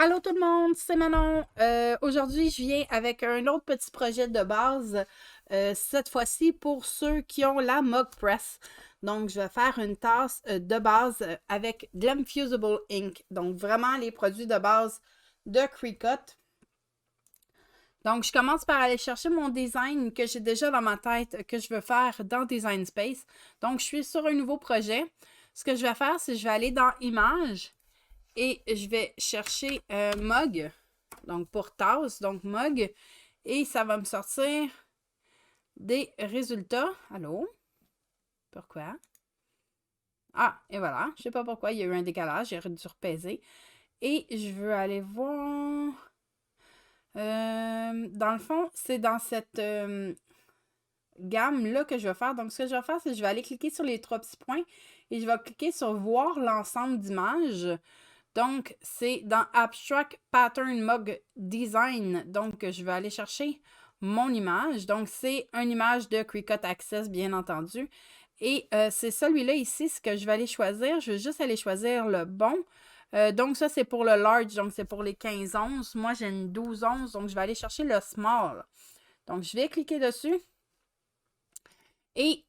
Allô tout le monde, c'est Manon. Aujourd'hui, je viens avec un autre petit projet de base, cette fois-ci pour ceux qui ont la Mug Press. Donc, je vais faire une tasse de base avec de l'Infusible Ink. Donc, vraiment les produits de base de Cricut. Donc, je commence par aller chercher mon design que j'ai déjà dans ma tête, que je veux faire dans Design Space. Donc, je suis sur un nouveau projet. Ce que je vais faire, c'est que je vais aller dans Images. Et je vais chercher mug, donc pour tasse, donc mug. Et ça va me sortir des résultats. Allô? Pourquoi? Ah, et voilà. Je sais pas pourquoi, il y a eu un décalage, j'ai dû repaiser. Et je veux aller voir. Dans le fond, c'est dans cette gamme-là que je vais faire. Donc, ce que je vais faire, c'est que je vais aller cliquer sur les trois petits points et je vais cliquer sur voir l'ensemble d'images. Donc, c'est dans Abstract Pattern Mug Design. Donc, je vais aller chercher mon image. Donc, c'est une image de Cricut Access, bien entendu. Et c'est celui-là ici, ce que je vais aller choisir. Je vais juste aller choisir le bon. Donc, ça, c'est pour le large. Donc, c'est pour les 15 onces. Moi, j'ai une 12 onces. Donc, je vais aller chercher le small. Donc, je vais cliquer dessus. Et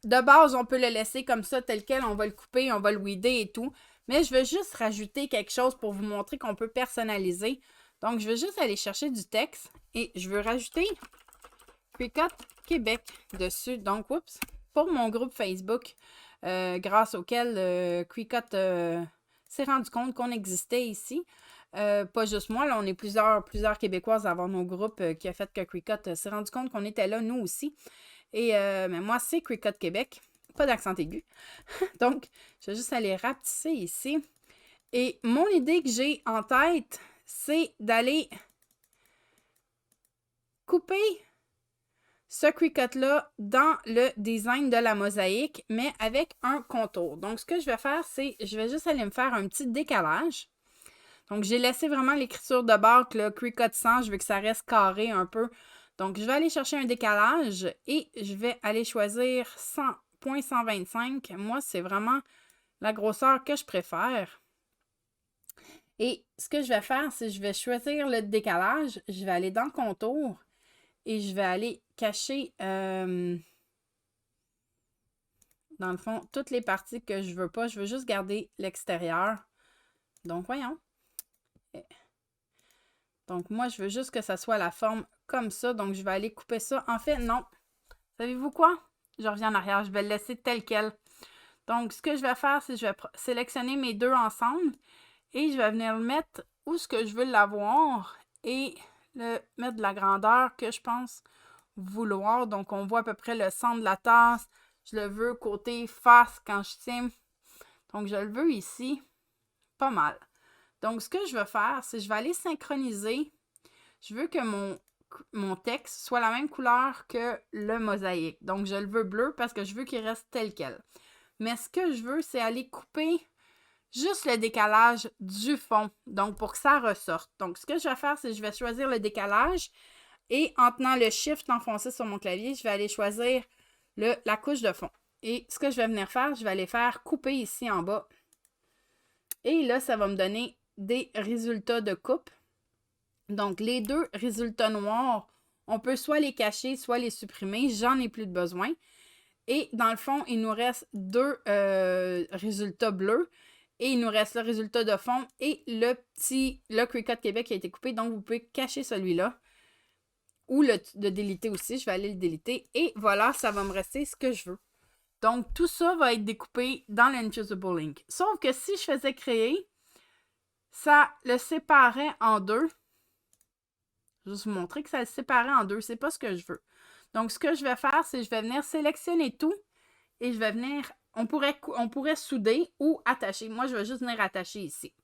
de base, on peut le laisser comme ça, tel quel. On va le couper, on va le weeder et tout. Mais je veux juste rajouter quelque chose pour vous montrer qu'on peut personnaliser. Donc, je vais juste aller chercher du texte et je veux rajouter Cricut Québec dessus. Donc, oups, pour mon groupe Facebook, grâce auquel Cricut s'est rendu compte qu'on existait ici. Pas juste moi, là, on est plusieurs Québécoises avant nos groupes qui a fait que Cricut s'est rendu compte qu'on était là, nous aussi. Et mais moi, c'est Cricut Québec. Pas d'accent aigu. Donc, je vais juste aller rapetisser ici. Et mon idée que j'ai en tête, c'est d'aller couper ce Cricut-là dans le design de la mosaïque, mais avec un contour. Donc, ce que je vais faire, c'est, je vais juste aller me faire un petit décalage. Donc, j'ai laissé vraiment l'écriture de barque, le Cricut 100, je veux que ça reste carré un peu. Donc, je vais aller chercher un décalage et je vais aller choisir 100.125. Moi, c'est vraiment la grosseur que je préfère. Et ce que je vais faire, c'est que je vais choisir le décalage, je vais aller dans le contour et je vais aller cacher, dans le fond, toutes les parties que je veux pas. Je veux juste garder l'extérieur. Donc, voyons. Donc, moi, je veux juste que ça soit la forme comme ça. Donc, je vais aller couper ça. En fait, non. Savez-vous quoi? Je reviens en arrière. Je vais le laisser tel quel. Donc, ce que je vais faire, c'est que je vais sélectionner mes deux ensemble et je vais venir le mettre où ce que je veux l'avoir et le mettre de la grandeur que je pense vouloir. Donc, on voit à peu près le centre de la tasse. Je le veux côté face quand je tiens. Donc, je le veux ici. Pas mal. Donc, ce que je veux faire, c'est que je vais aller synchroniser. Je veux que mon texte soit la même couleur que le mosaïque. Donc, je le veux bleu parce que je veux qu'il reste tel quel. Mais ce que je veux, c'est aller couper juste le décalage du fond. Donc, pour que ça ressorte. Donc, ce que je vais faire, c'est que je vais choisir le décalage et en tenant le Shift enfoncé sur mon clavier, je vais aller choisir la couche de fond. Et ce que je vais venir faire, je vais aller faire couper ici en bas. Et là, ça va me donner des résultats de coupe. Donc, les deux résultats noirs, on peut soit les cacher, soit les supprimer. J'en ai plus de besoin. Et dans le fond, il nous reste deux résultats bleus. Et il nous reste le résultat de fond et le Cricut Québec qui a été coupé. Donc, vous pouvez cacher celui-là. Ou le déliter aussi. Je vais aller le déliter. Et voilà, ça va me rester ce que je veux. Donc, tout ça va être découpé dans l'Infusible Ink. Sauf que si je faisais créer, ça le séparait en deux. Je vais vous montrer que ça le séparait en deux. C'est pas ce que je veux. Donc, ce que je vais faire, c'est que je vais venir sélectionner tout et je vais venir... On pourrait souder ou attacher. Moi, je vais juste venir attacher ici.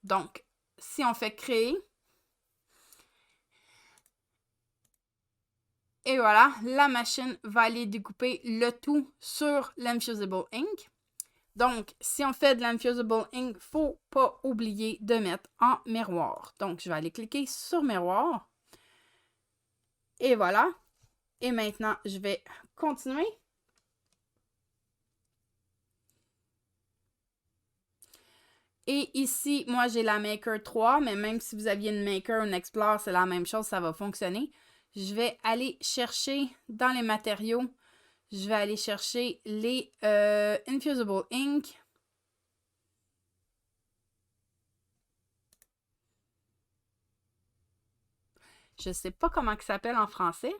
Donc, si on fait créer, et voilà, la machine va aller découper le tout sur l'Infusible Ink. Donc, si on fait de l'Infusible Ink, il ne faut pas oublier de mettre en miroir. Donc, je vais aller cliquer sur miroir. Et voilà. Et maintenant, je vais continuer. Et ici, moi, j'ai la Maker 3, mais même si vous aviez une Maker ou une Explorer, c'est la même chose, ça va fonctionner. Je vais aller chercher dans les matériaux, je vais aller chercher les Infusible Ink. Je ne sais pas comment ça s'appelle en français.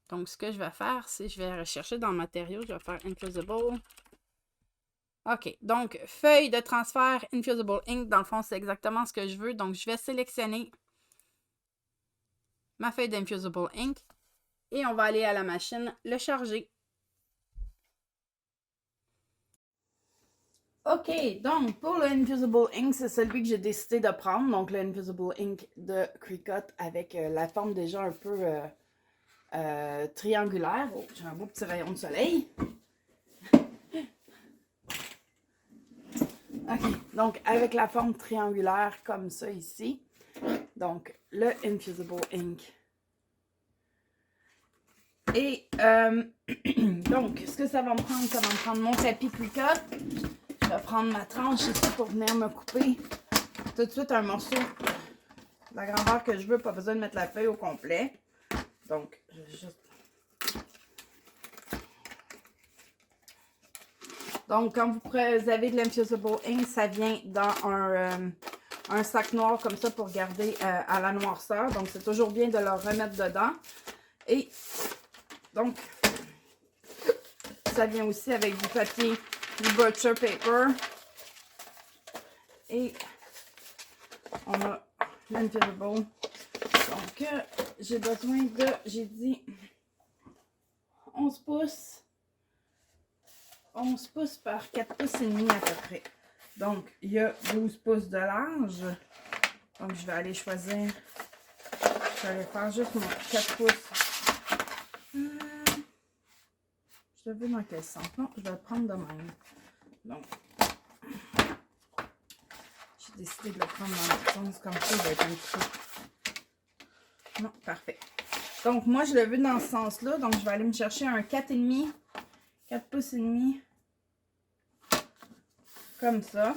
Donc, ce que je vais faire, c'est je vais rechercher dans le matériau, je vais faire Infusible. OK, donc feuille de transfert Infusible Ink, dans le fond, c'est exactement ce que je veux. Donc, je vais sélectionner ma feuille d'Infusible Ink et on va aller à la machine le charger. OK, donc pour le Infusible Ink, c'est celui que j'ai décidé de prendre. Donc, le Infusible Ink de Cricut avec la forme déjà un peu triangulaire. Oh, j'ai un beau petit rayon de soleil. OK, donc avec la forme triangulaire comme ça ici. Donc, le Infusible Ink. Et donc, ce que ça va me prendre, ça va me prendre mon tapis Cricut. Je vais prendre ma tranche ici pour venir me couper tout de suite un morceau de la grandeur que je veux. Pas besoin de mettre la feuille au complet. Donc, je vais juste... Donc, quand vous avez de l'Infusible Ink, ça vient dans un sac noir comme ça pour garder à la noirceur. Donc, c'est toujours bien de le remettre dedans. Et donc, ça vient aussi avec du papier, du butcher paper. Et on a l'Infusible. Donc, j'ai besoin de, j'ai dit, 11 pouces. 11 pouces par 4 pouces et demi à peu près. Donc, il y a 12 pouces de large. Donc, je vais aller choisir. Je vais aller faire juste mon 4 pouces. Je le veux dans quel sens? Non, je vais le prendre de même. Donc, j'ai décidé de le prendre dans le sens comme ça. Il va être un petit peu... Non, parfait. Donc, moi, je le veux dans ce sens-là. Donc, je vais aller me chercher un 4,5. 4 pouces et demi. Comme ça.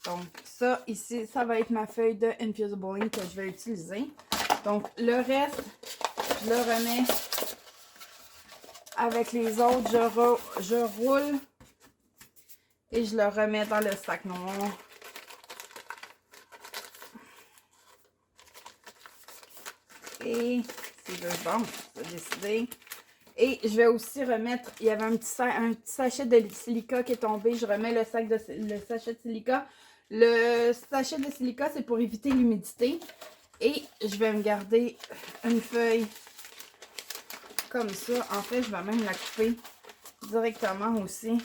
Donc, ça, ici, ça va être ma feuille de Infusible Ink que je vais utiliser. Donc, le reste, je le remets avec les autres. Je roule et je le remets dans le sac noir. Et c'est juste bon, je vais décider. Et je vais aussi remettre, il y avait un petit sachet de silica qui est tombé. Je remets le sachet de silica. Le sachet de silica, c'est pour éviter l'humidité. Et je vais me garder une feuille comme ça. En fait, je vais même la couper directement aussi.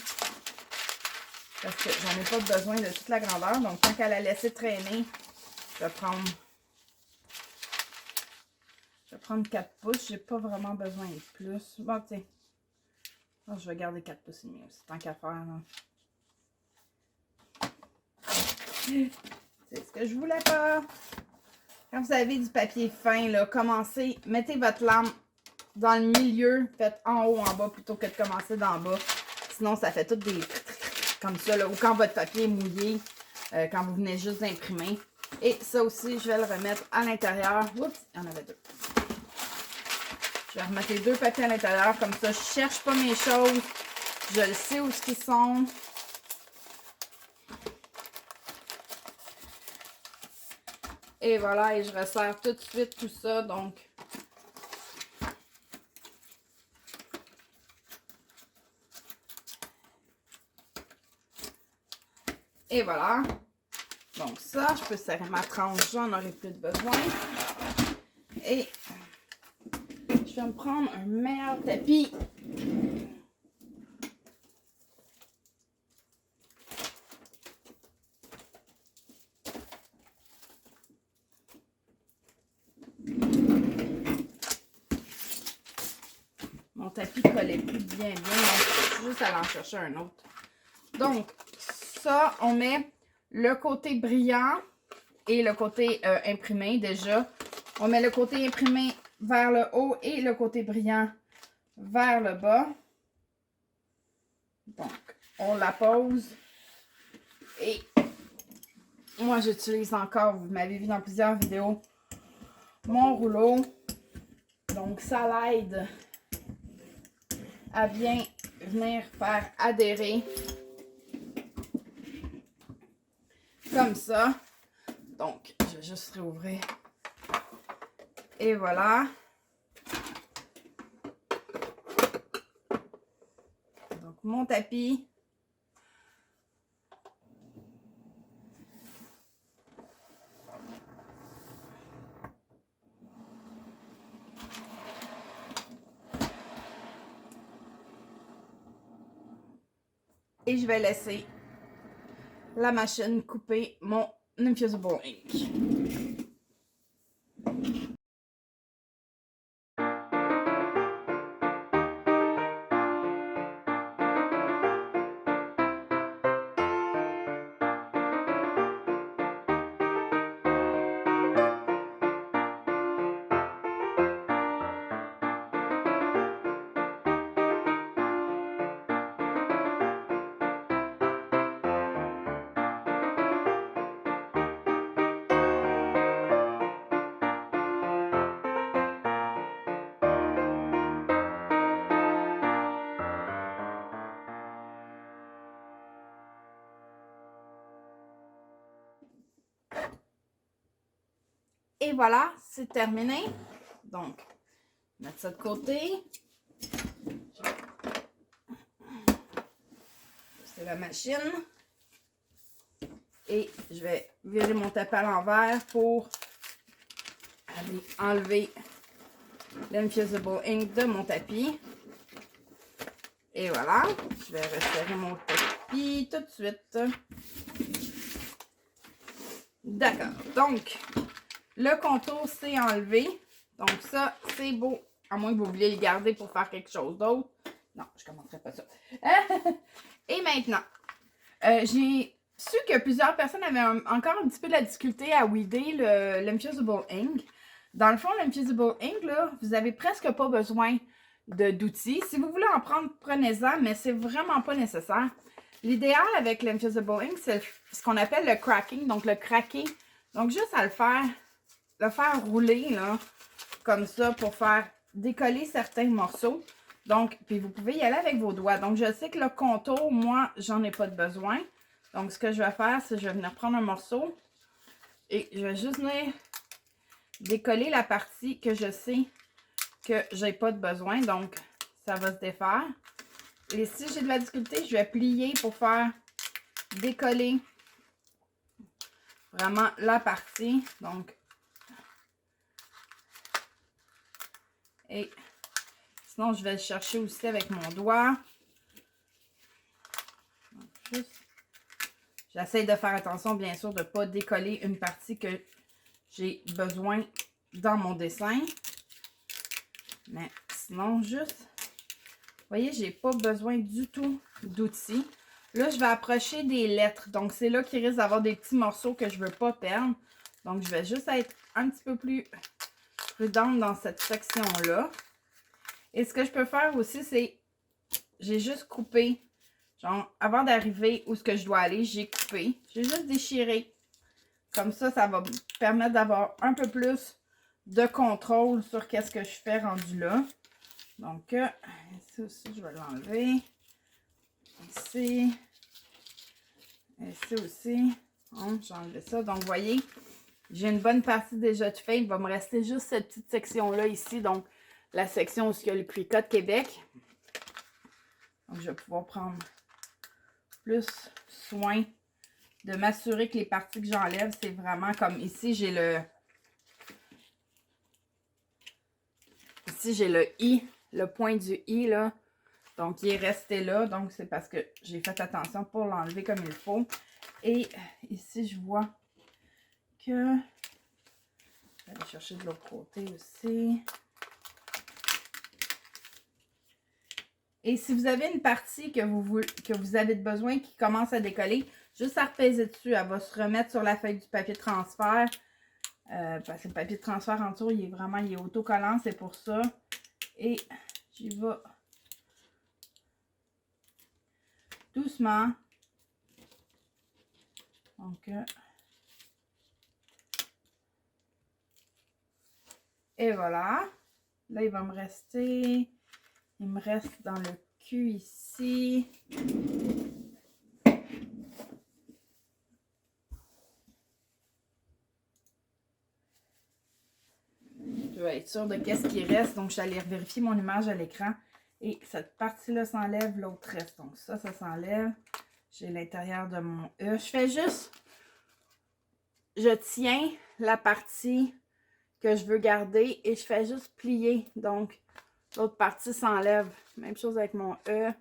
Parce que j'en ai pas besoin de toute la grandeur. Donc, tant qu'à la laisser traîner, je vais prendre 4 pouces. J'ai pas vraiment besoin de plus. Bon, tiens. Oh, je vais garder 4 pouces et demi aussi, tant qu'à faire. C'est ce que je voulais pas. Quand vous avez du papier fin, là, commencez, mettez votre lame dans le milieu, faites en haut, en bas, plutôt que de commencer d'en bas. Sinon, ça fait tout des comme ça, là, ou quand votre papier est mouillé, quand vous venez juste d'imprimer. Et ça aussi, je vais le remettre à l'intérieur. Oups, il y en avait deux. Je vais remettre les deux papiers à l'intérieur, comme ça, je ne cherche pas mes choses. Je le sais où ils sont. Et voilà, et je resserre tout de suite tout ça, donc. Et voilà. Donc ça, je peux serrer ma tranche, j'en aurai plus de besoin. Et je vais me prendre un meilleur tapis. Mon tapis collait plus bien, donc je suis juste allée en chercher un autre. Donc, ça, on met le côté brillant et le côté imprimé déjà. On met le côté imprimé vers le haut et le côté brillant vers le bas. Donc, on la pose. Et moi, j'utilise encore, vous m'avez vu dans plusieurs vidéos, mon rouleau. Donc, ça l'aide à bien venir faire adhérer comme ça. Donc, je vais juste réouvrir. Et voilà. Donc, mon tapis. Et je vais laisser la machine couper mon Infusible Ink. Et voilà, c'est terminé. Donc, mettre ça de côté. C'est la machine. Et je vais virer mon tapis à l'envers pour aller enlever l'Infusible Ink de mon tapis. Et voilà, je vais resserrer mon tapis tout de suite. D'accord, donc le contour c'est enlevé. Donc ça, c'est beau. À moins que vous vouliez le garder pour faire quelque chose d'autre. Non, je ne commencerai pas ça. Et maintenant, j'ai su que plusieurs personnes avaient encore un petit peu de la difficulté à weeder l'Infusible Ink. Dans le fond, l'Infusible Ink, là, vous n'avez presque pas besoin d'outils. Si vous voulez en prendre, prenez-en, mais c'est vraiment pas nécessaire. L'idéal avec l'Infusible Ink, c'est ce qu'on appelle le cracking, donc le craquer. Donc, juste à le faire rouler, là, comme ça, pour faire décoller certains morceaux. Donc, puis vous pouvez y aller avec vos doigts. Donc, je sais que le contour, moi, j'en ai pas de besoin. Donc, ce que je vais faire, c'est que je vais venir prendre un morceau et je vais juste venir décoller la partie que je sais que j'ai pas de besoin. Donc, ça va se défaire. Et si j'ai de la difficulté, je vais plier pour faire décoller vraiment la partie. Donc, et sinon, je vais le chercher aussi avec mon doigt. J'essaie de faire attention, bien sûr, de ne pas décoller une partie que j'ai besoin dans mon dessin. Mais sinon, juste, vous voyez, j'ai pas besoin du tout d'outils. Là, je vais approcher des lettres. Donc, c'est là qu'il risque d'avoir des petits morceaux que je ne veux pas perdre. Donc, je vais juste être un petit peu plus prudente dans cette section-là. Et ce que je peux faire aussi, c'est, j'ai juste coupé, genre, avant d'arriver où ce que je dois aller, j'ai coupé. J'ai juste déchiré. Comme ça, ça va me permettre d'avoir un peu plus de contrôle sur qu'est-ce que je fais rendu là. Donc, ça aussi, je vais l'enlever. Ici. Et ça aussi. Bon, j'ai enlevé ça. Donc, vous voyez, j'ai une bonne partie déjà de fait. Il va me rester juste cette petite section-là ici. Donc, la section où il y a le Cricut Québec. Donc, je vais pouvoir prendre plus soin de m'assurer que les parties que j'enlève, c'est vraiment comme ici, j'ai le... Ici, j'ai le I, le point du I, là. Donc, il est resté là. Donc, c'est parce que j'ai fait attention pour l'enlever comme il faut. Et ici, je vois que... Je vais aller chercher de l'autre côté aussi. Et si vous avez une partie que vous avez besoin qui commence à décoller, juste à repaiser dessus. Elle va se remettre sur la feuille du papier de transfert. Parce que le papier de transfert en dessous, il est autocollant, c'est pour ça. Et j'y vais doucement. Donc, et voilà. Là, il va me rester... Il me reste dans le cul ici. Je vais être sûre de qu'est-ce qui reste. Donc, je suis allée vérifier mon image à l'écran. Et cette partie-là s'enlève, l'autre reste. Donc, ça s'enlève. J'ai l'intérieur de mon E. Je fais juste... Je tiens la partie que je veux garder et je fais juste plier. Donc, l'autre partie s'enlève. Même chose avec mon E.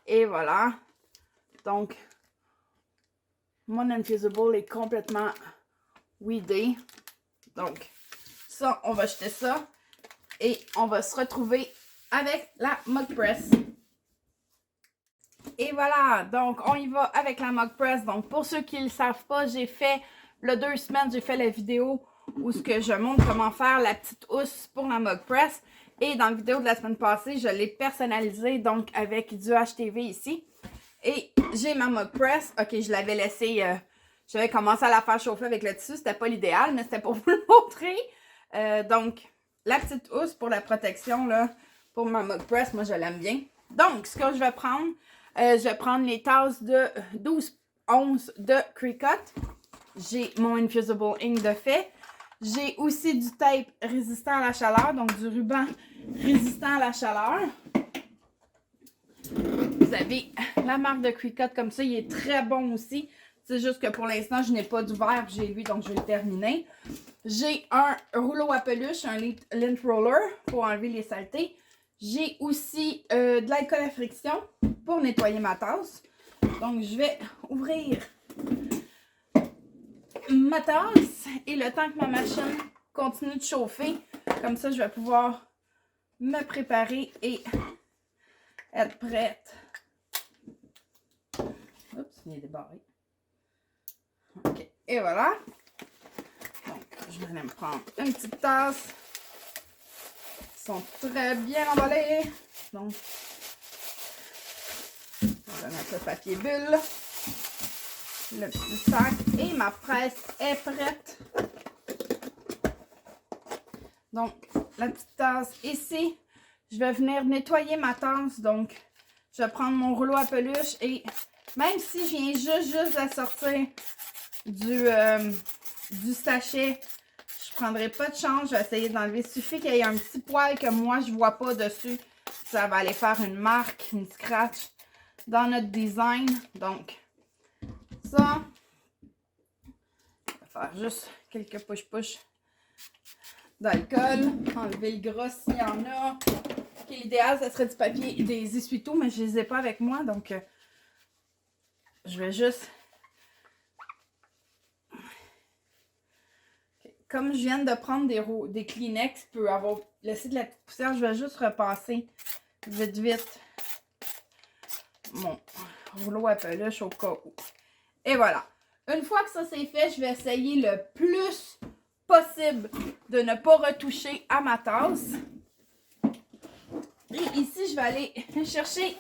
Et voilà. Donc, mon Infusible est complètement weedé. Donc, ça, on va jeter ça. Et on va se retrouver avec la Mug Press. Et voilà, donc on y va avec la Mug Press. Donc pour ceux qui ne le savent pas, j'ai fait, il y a 2 semaines, j'ai fait la vidéo où je montre comment faire la petite housse pour la Mug Press. Et dans la vidéo de la semaine passée, je l'ai personnalisée donc avec du HTV ici. Et j'ai ma Mug Press. Ok, je l'avais laissé, j'avais commencé à la faire chauffer avec le tissu. C'était pas l'idéal, mais c'était pour vous le montrer. Donc, la petite housse pour la protection là, pour ma Mug Press, moi je l'aime bien. Donc, ce que je vais prendre, je vais prendre les tasses de 12 onces de Cricut. J'ai mon Infusible Ink de fait. J'ai aussi du tape résistant à la chaleur, donc du ruban résistant à la chaleur. Vous avez la marque de Cricut comme ça, il est très bon aussi. C'est juste que pour l'instant, je n'ai pas d'ouvert, j'ai lui, donc je vais le terminer. J'ai un rouleau à peluche, un lint roller pour enlever les saletés. J'ai aussi de l'alcool à friction pour nettoyer ma tasse. Donc, je vais ouvrir ma tasse et le temps que ma machine continue de chauffer, comme ça, je vais pouvoir me préparer et être prête. Oups, il est débarré. Ok, et voilà. Donc, je vais aller me prendre une petite tasse. Ils sont très bien emballés. Donc, je vais mettre le papier bulle, le petit sac et ma presse est prête. Donc, la petite tasse ici. Je vais venir nettoyer ma tasse. Donc, je vais prendre mon rouleau à peluche et même si je viens juste de sortir du sachet, je ne prendrai pas de chance. Je vais essayer d'enlever. Il suffit qu'il y ait un petit poil que moi, je ne vois pas dessus. Ça va aller faire une marque, une scratch dans notre design. Donc, ça, je vais faire juste quelques push-push d'alcool. Enlever le gras s'il y en a. L'idéal, ce serait du papier, des essuie-tout, mais je ne les ai pas avec moi. Donc, je vais juste... Comme je viens de prendre des Kleenex, qui peut avoir laissé de la petite poussière, je vais juste repasser vite mon rouleau à peluche au cas où. Et voilà. Une fois que ça c'est fait, je vais essayer le plus possible de ne pas retoucher à ma tasse. Et ici, je vais aller chercher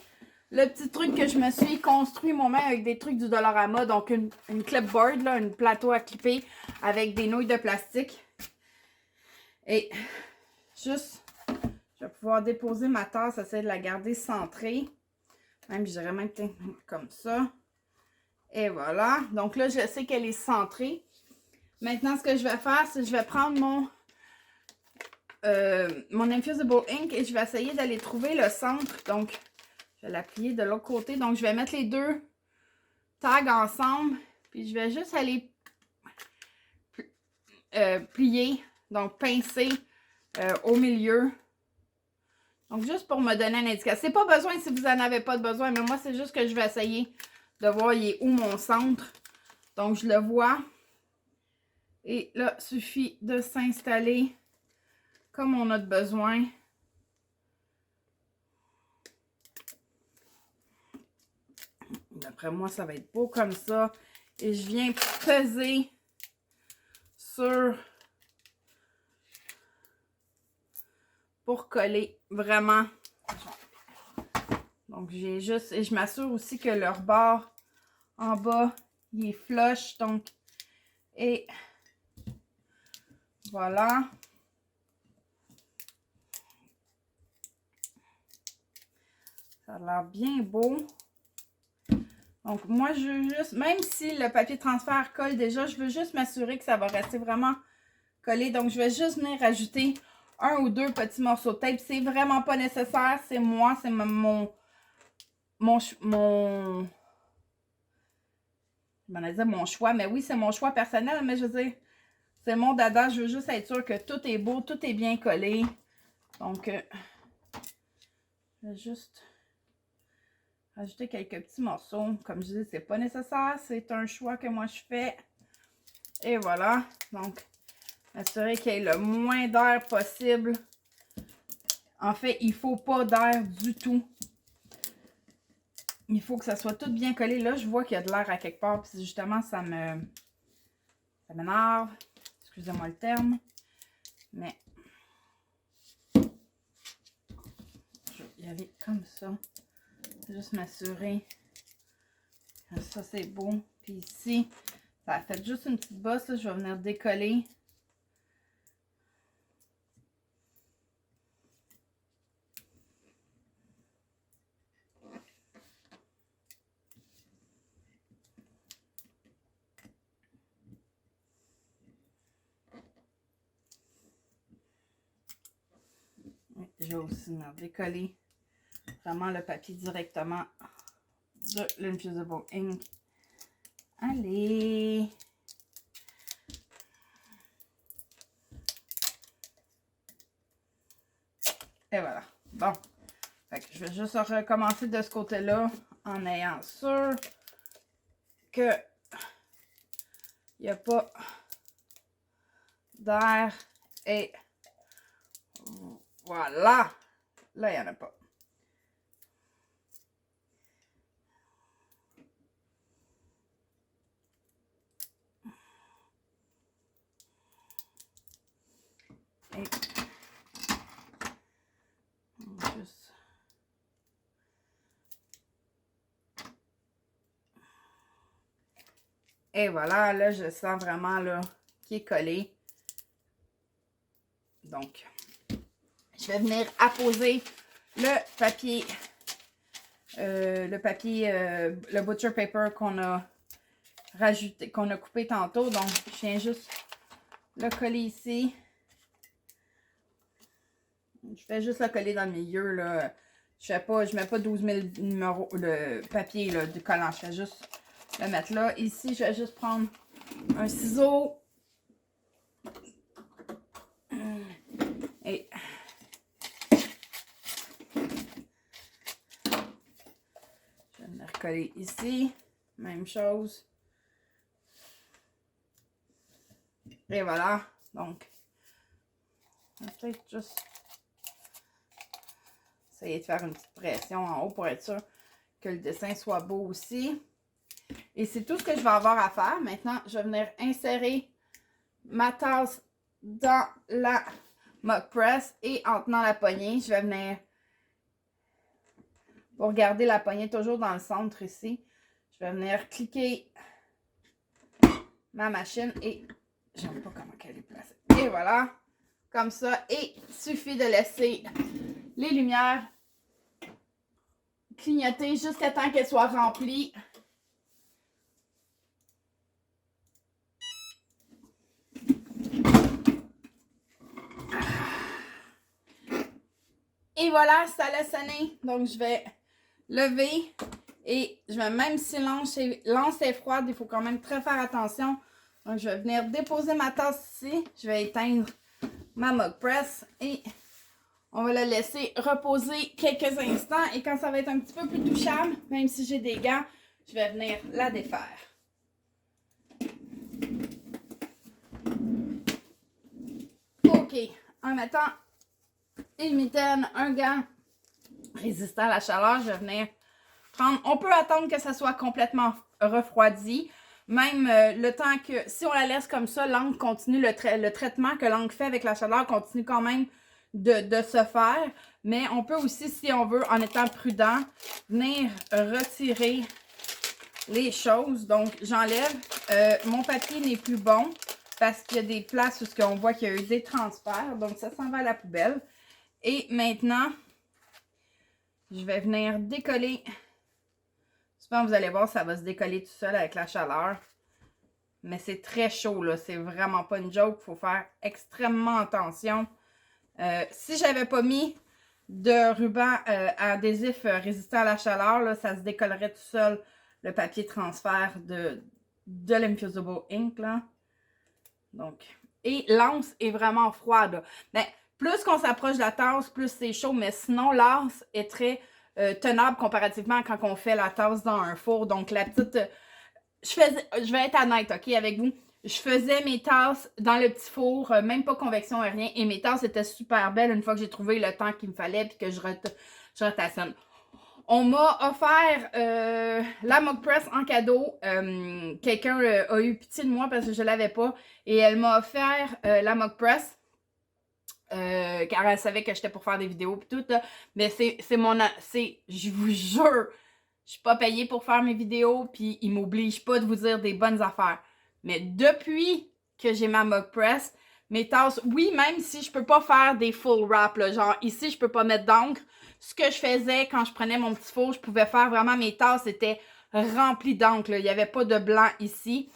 le petit truc que je me suis construit moi-même avec des trucs du Dollarama. Donc, une clipboard, là, un plateau à clipper avec des nouilles de plastique. Et juste, je vais pouvoir déposer ma tasse, essayer de la garder centrée. Même, je dirais même comme ça. Et voilà. Donc là, je sais qu'elle est centrée. Maintenant, ce que je vais faire, c'est que je vais prendre mon Infusible Ink et je vais essayer d'aller trouver le centre. Donc, je vais l'applier de l'autre côté. Donc, je vais mettre les deux tags ensemble. Puis, je vais juste aller plier, donc pincer au milieu. Donc, juste pour me donner une indication. C'est pas besoin si vous n'en avez pas de besoin, mais moi, c'est juste que je vais essayer de voir il est où mon centre. Donc, je le vois. Et là, il suffit de s'installer comme on a de besoin. D'après moi, ça va être beau comme ça. Et je viens peser sur pour coller vraiment. Donc, j'ai juste... Et je m'assure aussi que leur bord en bas, il est flush. Donc, et voilà. Ça a l'air bien beau. Donc, moi, je veux juste... Même si le papier transfert colle déjà, je veux juste m'assurer que ça va rester vraiment collé. Donc, je vais juste venir rajouter un ou deux petits morceaux de tape. C'est vraiment pas nécessaire. C'est moi, c'est mon... Je m'en ai dit mon choix, mais oui, c'est mon choix personnel, mais je veux dire, c'est mon dada. Je veux juste être sûre que tout est beau, tout est bien collé. Donc, je vais juste rajouter quelques petits morceaux. Comme je dis, c'est pas nécessaire. C'est un choix que moi je fais. Et voilà. Donc, assurer qu'il y ait le moins d'air possible. En fait, il ne faut pas d'air du tout. Il faut que ça soit tout bien collé. Là, je vois qu'il y a de l'air à quelque part. Puis justement, ça m'énerve. Excusez-moi le terme. Mais je vais y aller comme ça. Juste m'assurer que ça, c'est beau. Puis ici, ça a fait juste une petite bosse. Là, je vais venir décoller. Je vais aussi venir décoller vraiment le papier directement de l'Infusible Ink. Allez! Et voilà. Bon. Fait que je vais juste recommencer de ce côté-là en ayant sûr que il n'y a pas d'air. Et voilà! Là, il n'y en a pas. Et juste... Et voilà, là, je sens vraiment là qu'il est collé. Donc, je vais venir apposer le papier, le butcher paper qu'on a rajouté, qu'on a coupé tantôt. Donc, je viens juste le coller ici. Je fais juste le coller dans le milieu, là. Je mets pas 12 000 numéros, le papier là, de collant. Je fais juste le mettre là. Ici, je vais juste prendre un ciseau. Et je vais venir coller ici. Même chose. Et voilà. Donc, je vais peut-être juste essayer de faire une petite pression en haut pour être sûr que le dessin soit beau aussi. Et c'est tout ce que je vais avoir à faire. Maintenant, je vais venir insérer ma tasse dans la mock press et en tenant la poignée, je vais venir, pour garder la poignée toujours dans le centre ici, je vais venir cliquer ma machine et j'aime pas comment elle est placée. Et voilà, comme ça. Et il suffit de laisser les lumières clignoter jusqu'à temps qu'elles soient remplies. Et voilà, ça a sonné. Donc, je vais lever et je vais, même si l'anse est froide, il faut quand même très faire attention. Donc, je vais venir déposer ma tasse ici. Je vais éteindre ma mug press et on va la laisser reposer quelques instants. Et quand ça va être un petit peu plus touchable, même si j'ai des gants, je vais venir la défaire. OK. En mettant une mitaine, un gant résistant à la chaleur, je vais venir prendre. On peut attendre que ça soit complètement refroidi. Même le temps que, si on la laisse comme ça, l'encre continue, le traitement que l'encre fait avec la chaleur continue quand même de se faire. Mais on peut aussi, si on veut, en étant prudent, venir retirer les choses. Donc, j'enlève. Mon papier n'est plus bon parce qu'il y a des places où on voit qu'il y a eu des transferts. Donc, ça s'en va à la poubelle. Et maintenant, je vais venir décoller. Souvent, vous allez voir, ça va se décoller tout seul avec la chaleur. Mais c'est très chaud, là. C'est vraiment pas une joke. Il faut faire extrêmement attention. Si j'avais pas mis de ruban adhésif résistant à la chaleur, là, ça se décollerait tout seul, le papier transfert de l'Infusible Ink, là. Donc, et l'anse est vraiment froide. Mais plus qu'on s'approche de la tasse, plus c'est chaud. Mais sinon, l'anse est très tenable comparativement à quand on fait la tasse dans un four. Donc, la petite... je vais être honnête, OK, avec vous. Je faisais mes tasses dans le petit four, même pas convection et rien. Et mes tasses étaient super belles une fois que j'ai trouvé le temps qu'il me fallait puis que je retassonne. On m'a offert la Mug Press en cadeau. Quelqu'un a eu pitié de moi parce que je ne l'avais pas. Et elle m'a offert la Mug Press. Car elle savait que j'étais pour faire des vidéos et tout. Là. Mais je vous jure, je suis pas payée pour faire mes vidéos. Puis ils m'obligent pas de vous dire des bonnes affaires. Mais depuis que j'ai ma Mug Press, mes tasses, oui, même si je peux pas faire des full wrap, là, genre ici, je peux pas mettre d'encre. Ce que je faisais quand je prenais mon petit four, je pouvais faire vraiment mes tasses étaient remplies d'encre. Il n'y avait pas de blanc ici.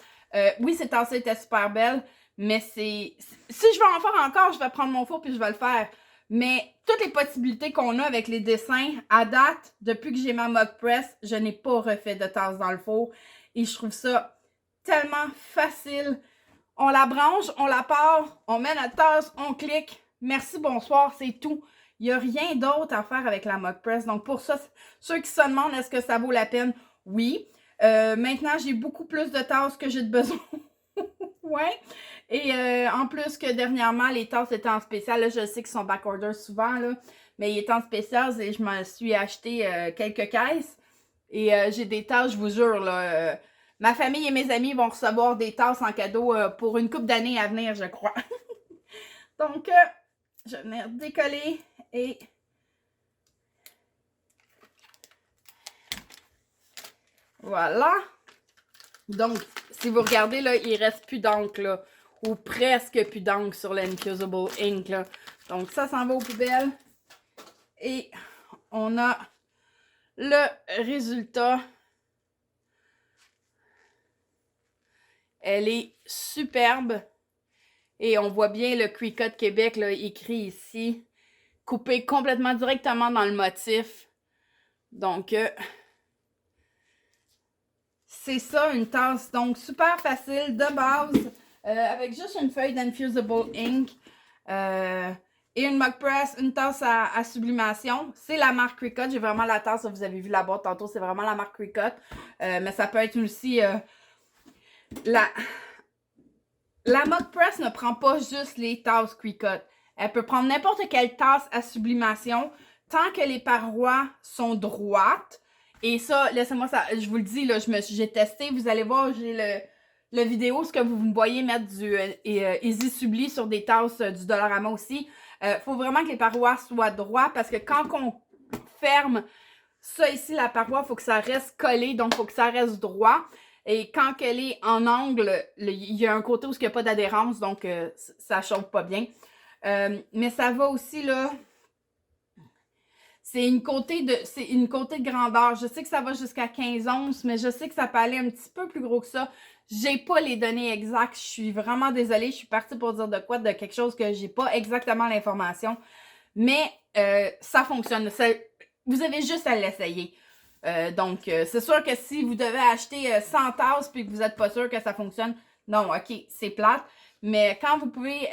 Oui, ces tasses étaient super belles, mais si je veux en faire encore, je vais prendre mon four puis je vais le faire. Mais toutes les possibilités qu'on a avec les dessins, à date, depuis que j'ai ma Mug Press, je n'ai pas refait de tasses dans le four. Et je trouve ça tellement facile. On la branche, on la part, on met notre tasse, on clique. Merci, bonsoir, c'est tout. Il n'y a rien d'autre à faire avec la Mug Press. Donc, pour ça, ceux qui se demandent est-ce que ça vaut la peine, oui. Maintenant, j'ai beaucoup plus de tasses que j'ai de besoin. Ouais. Et en plus que dernièrement, les tasses étaient en spécial. Là, je sais qu'ils sont backorder souvent, là, mais ils étaient en spécial et je me suis acheté quelques caisses. Et j'ai des tasses, je vous jure, là. Ma famille et mes amis vont recevoir des tasses en cadeau pour une couple d'années à venir, je crois. Donc, je vais venir décoller et voilà. Donc, si vous regardez, là, il reste plus d'encre, là. Ou presque plus d'encre sur l'Infusible Ink, là. Donc, ça s'en va aux poubelles. Et on a le résultat. Elle est superbe. Et on voit bien le Cricut Québec là, écrit ici. Coupé complètement directement dans le motif. Donc, c'est ça une tasse. Donc, super facile de base. Avec juste une feuille d'Infusible Ink. Et une Mug Press, une tasse à sublimation. C'est la marque Cricut. J'ai vraiment la tasse. Vous avez vu la boîte tantôt. C'est vraiment la marque Cricut. Mais ça peut être aussi... La Mug Press ne prend pas juste les tasses Cricut. Elle peut prendre n'importe quelle tasse à sublimation tant que les parois sont droites. Et ça, laissez-moi ça, je vous le dis, là, j'ai testé. Vous allez voir, j'ai le vidéo, ce que vous me voyez mettre du Easy Subli sur des tasses du Dollarama aussi. Faut vraiment que les parois soient droites parce que quand on ferme ça ici, la paroi, il faut que ça reste collé, donc il faut que ça reste droit. Et quand elle est en angle, il y a un côté où il n'y a pas d'adhérence, donc ça ne chauffe pas bien. Mais ça va aussi, là, c'est une côté de grandeur. Je sais que ça va jusqu'à 15 onces, mais je sais que ça peut aller un petit peu plus gros que ça. J'ai pas les données exactes. Je suis vraiment désolée. Je suis partie pour dire de quoi, de quelque chose que j'ai pas exactement l'information. Mais ça fonctionne. Vous avez juste à l'essayer. Donc, c'est sûr que si vous devez acheter 100 tasses puis que vous n'êtes pas sûr que ça fonctionne, non, ok, c'est plate. Mais quand vous pouvez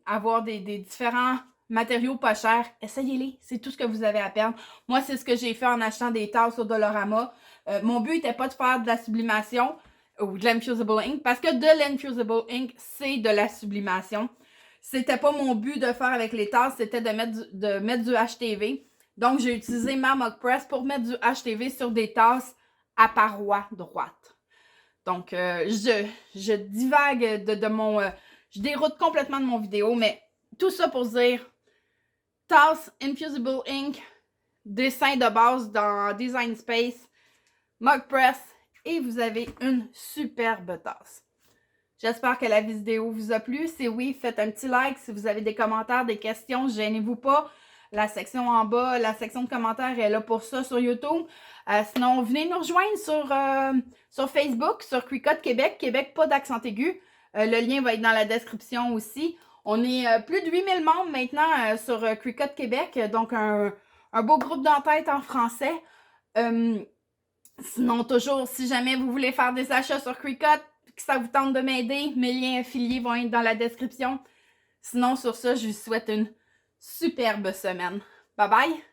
avoir des différents matériaux pas chers, essayez-les. C'est tout ce que vous avez à perdre. Moi, c'est ce que j'ai fait en achetant des tasses au Dollarama. Mon but n'était pas de faire de la sublimation ou de l'Infusible Ink parce que de l'Infusible Ink, c'est de la sublimation. C'était pas mon but de faire avec les tasses, c'était de mettre du HTV. Donc, j'ai utilisé ma Mug Press pour mettre du HTV sur des tasses à parois droites. Donc, je divague de mon... je déroute complètement de mon vidéo, mais tout ça pour dire tasse Infusible Ink, dessin de base dans Design Space, mug press et vous avez une superbe tasse. J'espère que la vidéo vous a plu. Si oui, faites un petit like. Si vous avez des commentaires, des questions, gênez-vous pas. La section en bas, la section de commentaires est là pour ça sur YouTube. Sinon, venez nous rejoindre sur Facebook, sur Cricut Québec. Québec, pas d'accent aigu. Le lien va être dans la description aussi. On est plus de 8000 membres maintenant sur Cricut Québec. Donc, un beau groupe d'entête en français. Sinon, toujours, si jamais vous voulez faire des achats sur Cricut, que ça vous tente de m'aider, mes liens affiliés vont être dans la description. Sinon, sur ça, je vous souhaite une superbe semaine. Bye bye!